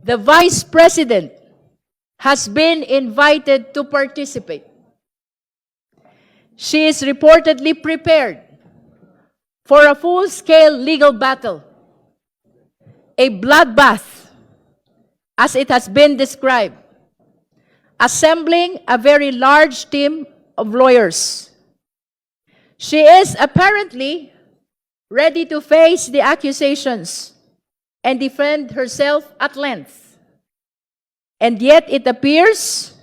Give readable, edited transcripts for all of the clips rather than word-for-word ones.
The Vice President has been invited to participate. She is reportedly prepared for a full-scale legal battle, a bloodbath, as it has been described, assembling a very large team of lawyers. She is apparently ready to face the accusations and defend herself at length. And yet it appears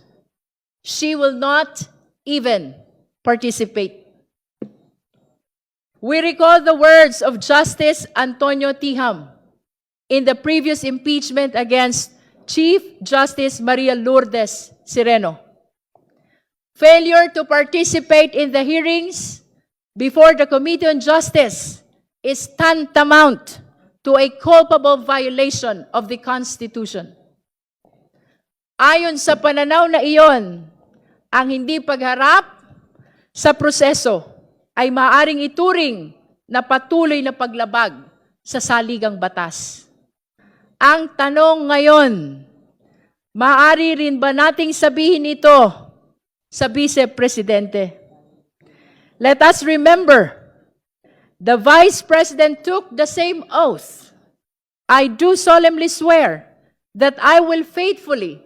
she will not even participate. We recall the words of Justice Antonio Tiham in the previous impeachment against Chief Justice Maria Lourdes Sireno. Failure to participate in the hearings before the Committee on Justice is tantamount to a culpable violation of the Constitution. Ayon sa pananaw na iyon, ang hindi pagharap sa proseso ay maaaring ituring na patuloy na paglabag sa saligang batas. Ang tanong ngayon, maaari rin ba nating sabihin ito sa Vice Presidente? Let us remember, the Vice President took the same oath. I do solemnly swear that I will faithfully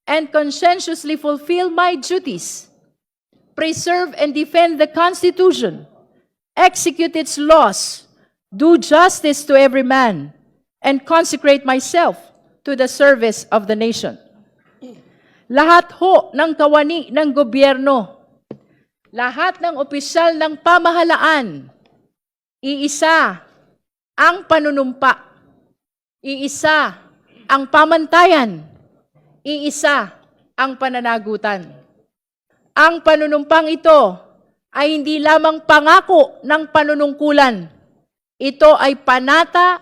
and conscientiously fulfill my duties, preserve and defend the Constitution, execute its laws, do justice to every man, and consecrate myself to the service of the nation. Lahat ho ng kawani ng gobyerno, lahat ng opisyal ng pamahalaan, iisa ang panunumpa, iisa ang pamantayan, iisa ang pananagutan. Ang panunumpang ito ay hindi lamang pangako ng panunungkulan. Ito ay panata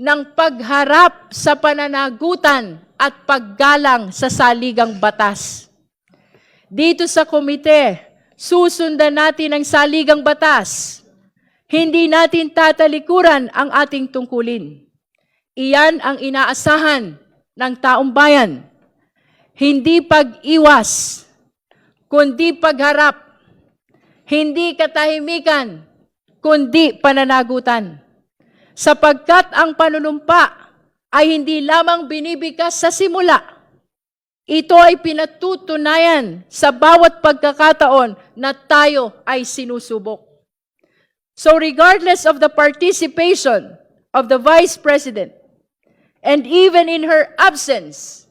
ng pagharap sa pananagutan at paggalang sa saligang batas. Dito sa komite, susundan natin ang saligang batas. Hindi natin tatalikuran ang ating tungkulin. Iyan ang inaasahan ng taong bayan. Hindi pag-iwas, kundi pagharap. Hindi katahimikan, kundi pananagutan. Sapagkat ang panunumpa ay hindi lamang binibigkas sa simula. Ito ay pinatutunayan sa bawat pagkakataon na tayo ay sinusubok. So regardless of the participation of the Vice President, and even in her absence,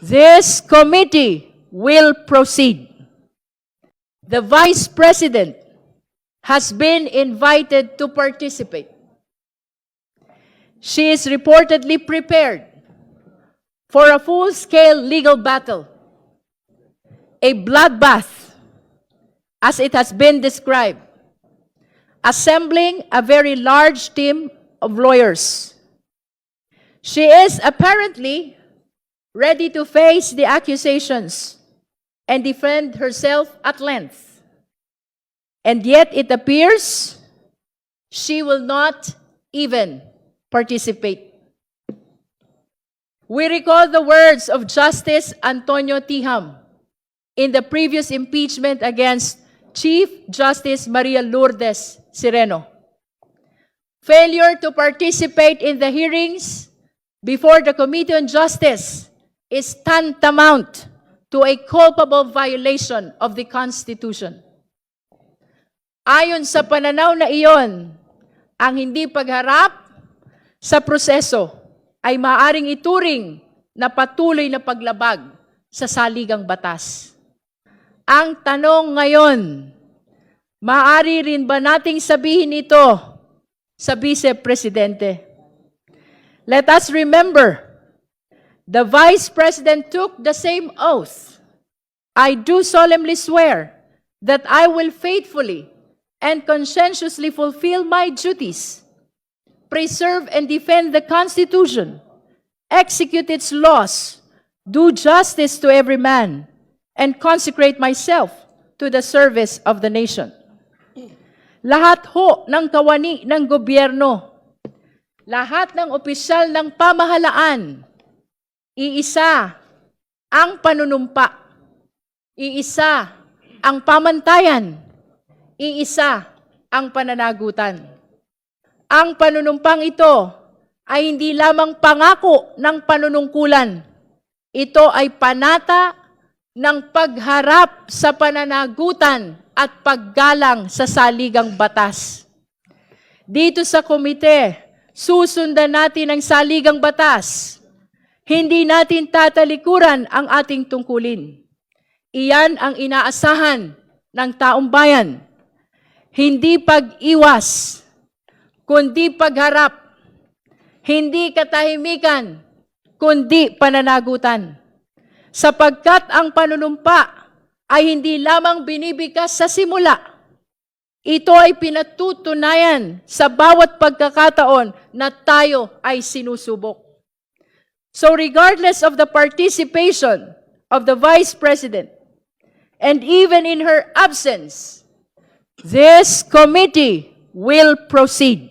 this committee will proceed. The Vice President has been invited to participate. She is reportedly prepared for a full-scale legal battle, a bloodbath, as it has been described, assembling a very large team of lawyers. She is apparently ready to face the accusations and defend herself at length. And yet it appears she will not even participate. We recall the words of Justice Antonio Tiham in the previous impeachment against Chief Justice Maria Lourdes Sireno. Failure to participate in the hearings before the Committee on Justice is tantamount to a culpable violation of the Constitution. Ayon sa pananaw na iyon, ang hindi pagharap sa proseso ay maaaring ituring na patuloy na paglabag sa saligang batas. Ang tanong ngayon, maaari rin ba nating sabihin ito sa Vice Presidente? Let us remember, the Vice President took the same oath. I do solemnly swear that I will faithfully and conscientiously fulfill my duties, preserve and defend the Constitution, execute its laws, do justice to every man, and consecrate myself to the service of the nation. Lahat ho ng kawani ng gobyerno, lahat ng opisyal ng pamahalaan, Iisa ang panunumpa. Iisa ang pamantayan. Iisa ang pananagutan. Ang panunumpang ito ay hindi lamang pangako ng panunungkulan. Ito ay panata ng pagharap sa pananagutan at paggalang sa saligang batas. Dito sa komite, susundan natin ang saligang batas. Hindi natin tatalikuran ang ating tungkulin. Iyan ang inaasahan ng taong bayan. Hindi pag-iwas, kundi pagharap. Hindi katahimikan, kundi pananagutan. Sapagkat ang panunumpa ay hindi lamang binibigkas sa simula. Ito ay pinatutunayan sa bawat pagkakataon na tayo ay sinusubok. So regardless of the participation of the Vice President, and even in her absence, this committee will proceed.